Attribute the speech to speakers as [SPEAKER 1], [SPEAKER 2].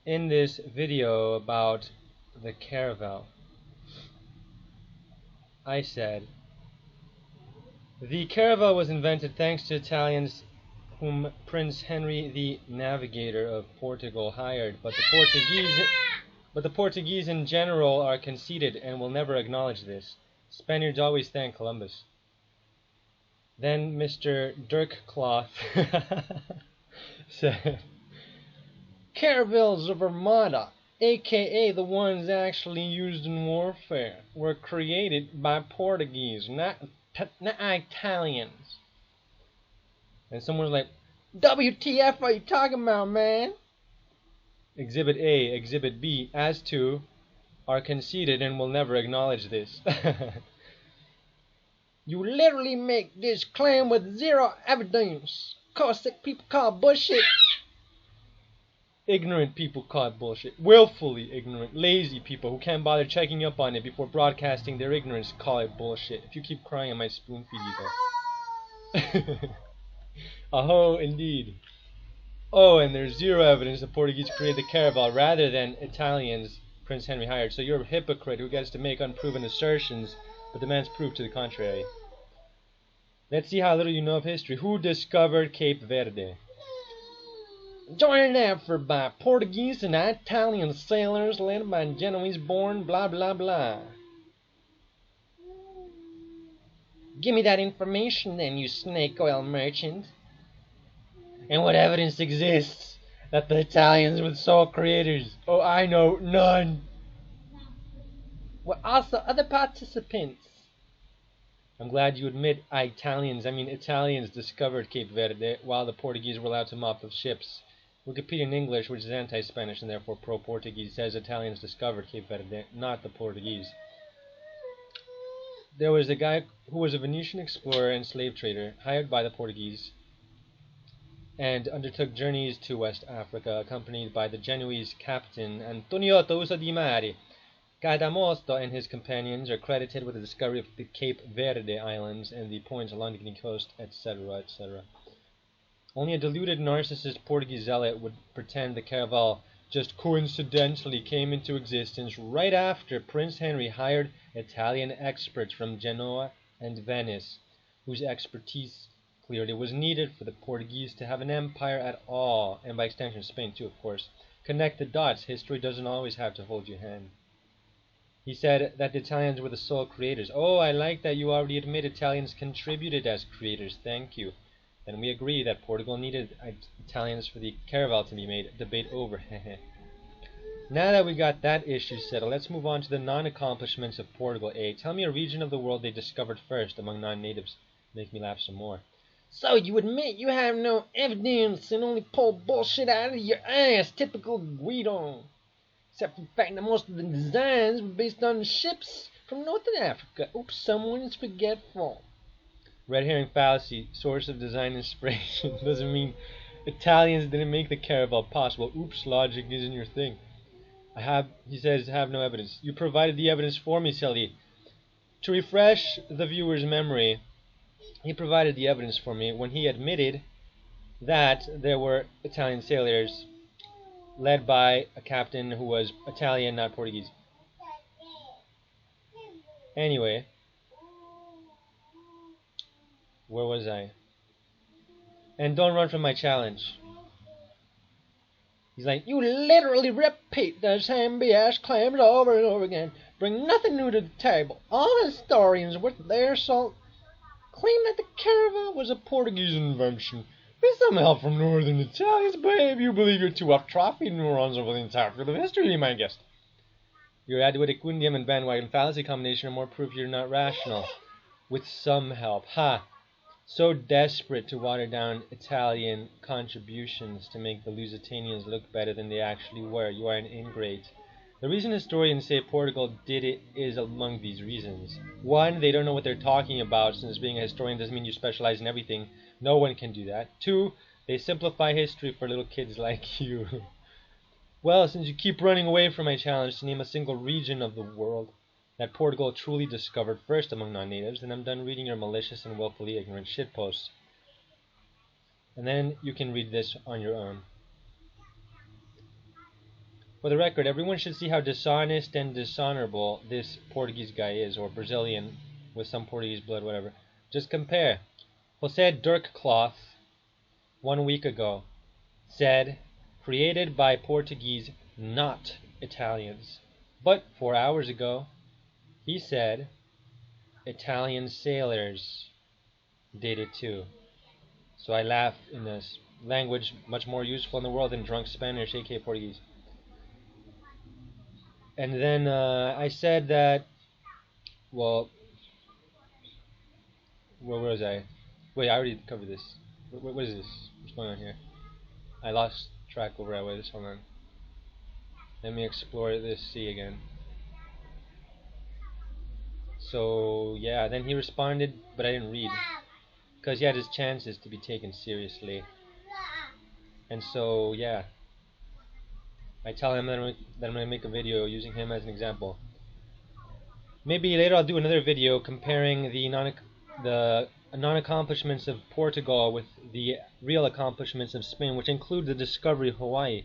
[SPEAKER 1] In this video about the caravel, I said, the caravel was invented thanks to Italians whom Prince Henry the Navigator of Portugal hired, but the Portuguese in general are conceited and will never acknowledge this. Spaniards always thank Columbus. Then Mr. Dirkcloth said, caravels of Armada, aka the ones actually used in warfare, were created by Portuguese, not Italians. And someone was like, WTF are you talking about, man? Exhibit A, Exhibit B, as to, are conceited and will never acknowledge this. You literally make this claim with zero evidence. Caustic people call bullshit. Ignorant people call it bullshit. Willfully ignorant, lazy people who can't bother checking up on it before broadcasting their ignorance call it bullshit. If you keep crying, I might spoon feed you though. Oh, indeed. Oh, and there's zero evidence the Portuguese created the caravel rather than Italians Prince Henry hired. So you're a hypocrite who gets to make unproven assertions but demands proof to the contrary. Let's see how little you know of history. Who discovered Cape Verde? Joined an effort by Portuguese and Italian sailors led by Genoese-born blah blah blah. Give me that information then, you snake oil merchant. And what evidence exists that the Italians were the sole creators? Oh, I know, none. Well, also other participants. I'm glad you admit Italians discovered Cape Verde while the Portuguese were allowed to mop with ships. Wikipedia in English, which is anti-Spanish and therefore pro-Portuguese, says Italians discovered Cape Verde, not the Portuguese. There was a guy who was a Venetian explorer and slave trader hired by the Portuguese and undertook journeys to West Africa, accompanied by the Genoese captain Antoniotto Uso di Mare. Cadamosto and his companions are credited with the discovery of the Cape Verde Islands and the points along the Guinea coast, etc., etc. Only a deluded narcissist Portuguese zealot would pretend the caravel just coincidentally came into existence right after Prince Henry hired Italian experts from Genoa and Venice, whose expertise clearly was needed for the Portuguese to have an empire at all, and by extension Spain too, of course. Connect the dots. History doesn't always have to hold your hand. He said that the Italians were the sole creators. Oh, I like that you already admit Italians contributed as creators. Thank you. Then we agree that Portugal needed Italians for the caravel to be made. Debate over. Now that we got that issue settled, let's move on to the non-accomplishments of Portugal. A. Tell me a region of the world they discovered first among non-natives. Make me laugh some more. So you admit you have no evidence and only pull bullshit out of your ass. Typical Guido. Except for the fact that most of the designs were based on ships from Northern Africa. Oops, someone is forgetful. Red herring fallacy. Source of design inspiration. Doesn't mean Italians didn't make the caravel possible. Oops, logic isn't your thing. He says, have no evidence. You provided the evidence for me, silly. To refresh the viewer's memory, he provided the evidence for me when he admitted that there were Italian sailors led by a captain who was Italian, not Portuguese. Anyway, where was I? And don't run from my challenge. He's like, you literally repeat the same BS claims over and over again. Bring nothing new to the table. All historians worth their salt claim that the caravel was a Portuguese invention. With some help from northern Italians, babe, you believe you're too off-trophy neurons over the entire field of history, my guest. Your Adwitticundium and bandwagon fallacy combination are more proof you're not rational. With some help. Ha! So desperate to water down Italian contributions to make the Lusitanians look better than they actually were. You are an ingrate. The reason historians say Portugal did it is among these reasons. One, they don't know what they're talking about, since being a historian doesn't mean you specialize in everything. No one can do that. Two, they simplify history for little kids like you. Well, since you keep running away from my challenge to name a single region of the world that Portugal truly discovered first among non-natives, then I'm done reading your malicious and willfully ignorant shitposts. And then you can read this on your own. For the record, everyone should see how dishonest and dishonorable this Portuguese guy is, or Brazilian with some Portuguese blood, whatever. Just compare. Jose Dirkcloth, 1 week ago, said, created by Portuguese, not Italians. But 4 hours ago, he said, Italian sailors did it too. So I laugh in this language much more useful in the world than drunk Spanish, aka Portuguese. And then I said that, well, where was I? Wait, I already covered this. What is this? What's going on here? I lost track of where I was. Hold on. Let me explore this sea again. So, yeah, then he responded, but I didn't read. Because he had his chances to be taken seriously. And so, yeah. I tell him that I'm going to make a video using him as an example. Maybe later I'll do another video comparing the non-accomplishments of Portugal with the real accomplishments of Spain, which include the discovery of Hawaii.